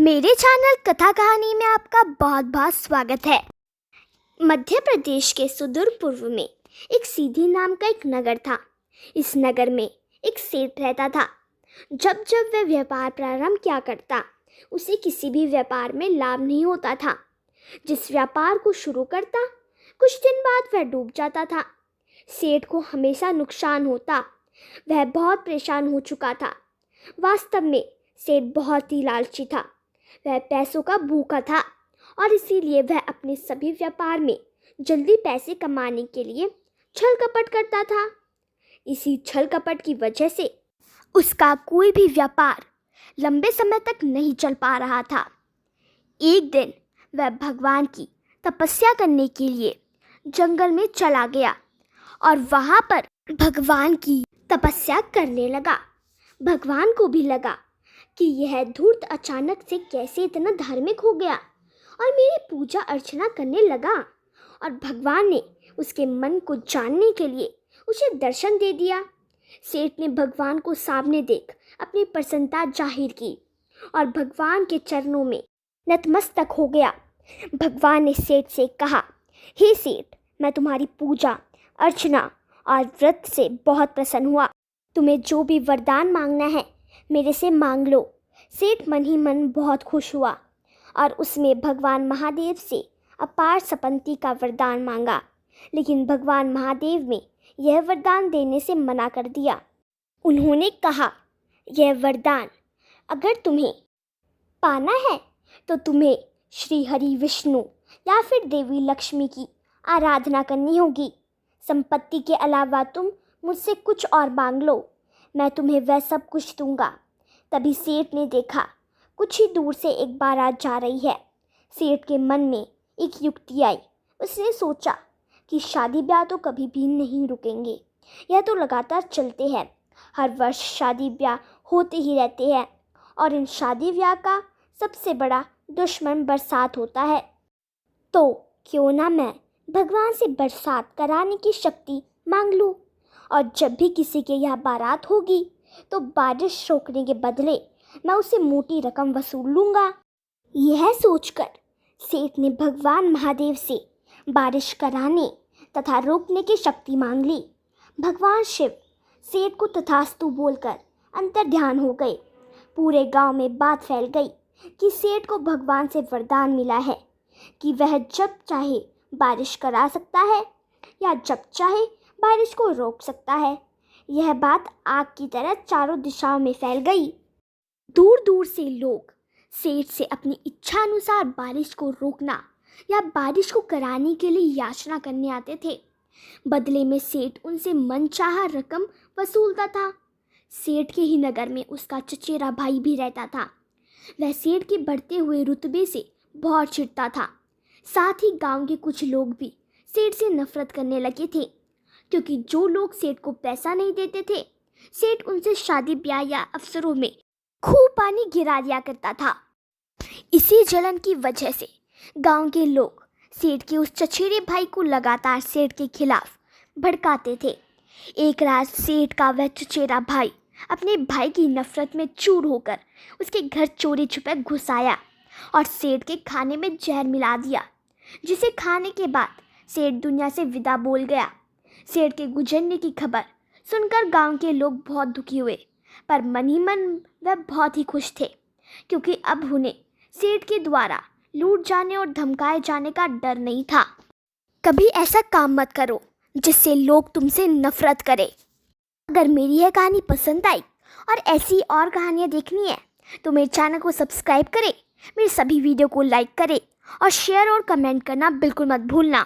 मेरे चैनल कथा कहानी में आपका बहुत बहुत स्वागत है। मध्य प्रदेश के सुदूर पूर्व में एक सीधी नाम का एक नगर था। इस नगर में एक सेठ रहता था। जब जब वह व्यापार प्रारंभ किया करता, उसे किसी भी व्यापार में लाभ नहीं होता था। जिस व्यापार को शुरू करता, कुछ दिन बाद वह डूब जाता था। सेठ को हमेशा नुकसान होता। वह बहुत परेशान हो चुका था। वास्तव में सेठ बहुत ही लालची था। वह पैसों का भूखा था और इसीलिए वह अपने सभी व्यापार में जल्दी पैसे कमाने के लिए छल कपट करता था। इसी छल कपट की वजह से उसका कोई भी व्यापार लंबे समय तक नहीं चल पा रहा था। एक दिन वह भगवान की तपस्या करने के लिए जंगल में चला गया और वहाँ पर भगवान की तपस्या करने लगा। भगवान को भी लगा कि यह धूर्त अचानक से कैसे इतना धार्मिक हो गया और मेरी पूजा अर्चना करने लगा। और भगवान ने उसके मन को जानने के लिए उसे दर्शन दे दिया। सेठ ने भगवान को सामने देख अपनी प्रसन्नता जाहिर की और भगवान के चरणों में नतमस्तक हो गया। भगवान ने सेठ से कहा, हे सेठ, मैं तुम्हारी पूजा अर्चना और व्रत से बहुत प्रसन्न हुआ। तुम्हें जो भी वरदान मांगना है मेरे से मांग लो। सेठ मन ही मन बहुत खुश हुआ और उसने भगवान महादेव से अपार संपत्ति का वरदान मांगा। लेकिन भगवान महादेव ने यह वरदान देने से मना कर दिया। उन्होंने कहा, यह वरदान अगर तुम्हें पाना है तो तुम्हें श्री हरि विष्णु या फिर देवी लक्ष्मी की आराधना करनी होगी। संपत्ति के अलावा तुम मुझसे कुछ और मांग लो, मैं तुम्हें वह सब कुछ दूंगा। तभी सेठ ने देखा कुछ ही दूर से एक बारात जा रही है। सेठ के मन में एक युक्ति आई। उसने सोचा कि शादी ब्याह तो कभी भी नहीं रुकेंगे, यह तो लगातार चलते हैं। हर वर्ष शादी ब्याह होते ही रहते हैं और इन शादी ब्याह का सबसे बड़ा दुश्मन बरसात होता है। तो क्यों ना मैं भगवान से बरसात कराने की शक्ति मांग लूँ और जब भी किसी के यहाँ बारात होगी तो बारिश रोकने के बदले मैं उसे मोटी रकम वसूल लूँगा। यह सोचकर सेठ ने भगवान महादेव से बारिश कराने तथा रोकने की शक्ति मांग ली। भगवान शिव सेठ को तथास्तु बोलकर अंतर्ध्यान हो गए। पूरे गांव में बात फैल गई कि सेठ को भगवान से वरदान मिला है कि वह जब चाहे बारिश करा सकता है या जब चाहे बारिश को रोक सकता है। यह बात आग की तरह चारों दिशाओं में फैल गई। दूर दूर से लोग सेठ से अपनी इच्छा अनुसार बारिश को रोकना या बारिश को कराने के लिए याचना करने आते थे। बदले में सेठ उनसे मनचाहा रकम वसूलता था। सेठ के ही नगर में उसका चचेरा भाई भी रहता था। वह सेठ के बढ़ते हुए रुतबे से बहुत चिढ़ता था। साथ ही गांव के कुछ लोग भी सेठ से नफरत करने लगे थे, क्योंकि जो लोग सेठ को पैसा नहीं देते थे, सेठ उनसे शादी ब्याह या अवसरों में खूब पानी गिरा दिया करता था। इसी जलन की वजह से गांव के लोग सेठ के उस चचेरे भाई को लगातार सेठ के खिलाफ भड़काते थे। एक रात सेठ का वह चचेरा भाई अपने भाई की नफरत में चूर होकर उसके घर चोरी छुपे घुस आया और सेठ के खाने में जहर मिला दिया, जिसे खाने के बाद सेठ दुनिया से विदा बोल गया। सेठ के गुजरने की खबर सुनकर गांव के लोग बहुत दुखी हुए, पर मन ही मन वह बहुत ही खुश थे, क्योंकि अब उन्हें सेठ के द्वारा लूट जाने और धमकाए जाने का डर नहीं था। कभी ऐसा काम मत करो जिससे लोग तुमसे नफरत करें। अगर मेरी यह कहानी पसंद आई और ऐसी और कहानियाँ देखनी है तो मेरे चैनल को सब्सक्राइब करें, मेरे सभी वीडियो को लाइक करें और शेयर और कमेंट करना बिल्कुल मत भूलना।